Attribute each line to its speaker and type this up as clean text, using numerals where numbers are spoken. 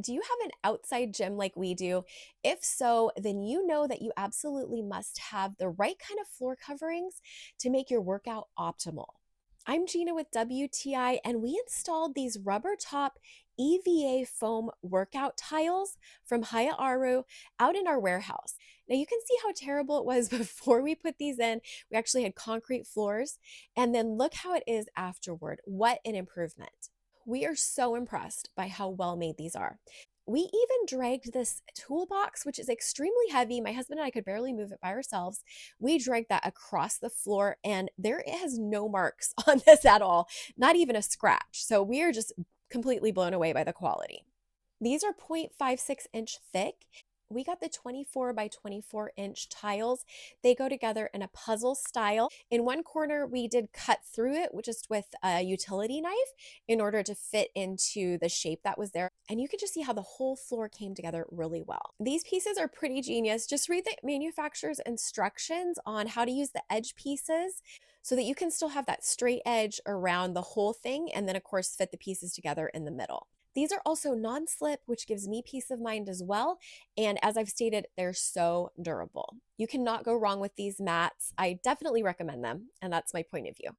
Speaker 1: Do you have an outside gym like we do? If so, then you know that you absolutely must have the right kind of floor coverings to make your workout optimal. I'm Gina with WTI, and we installed these rubber top EVA foam workout tiles from HIAARO out in our warehouse. Now, you can see how terrible it was before we put these in. We actually had concrete floors, and then look how it is afterward. What an improvement! We are so impressed by how well made these are. We even dragged this toolbox, which is extremely heavy. My husband and I could barely move it by ourselves. We dragged that across the floor, and there it has no marks on this at all, not even a scratch. So we are just completely blown away by the quality. These are 0.56-inch thick. We got the 24 by 24-inch tiles. They go together in a puzzle style. In one corner, we did cut through it just with a utility knife in order to fit into the shape that was there. And you can just see how the whole floor came together really well. These pieces are pretty genius. Just read the manufacturer's instructions on how to use the edge pieces so that you can still have that straight edge around the whole thing, and then of course fit the pieces together in the middle. These are also non-slip, which gives me peace of mind as well. And as I've stated, they're so durable. You cannot go wrong with these mats. I definitely recommend them. And that's my point of view.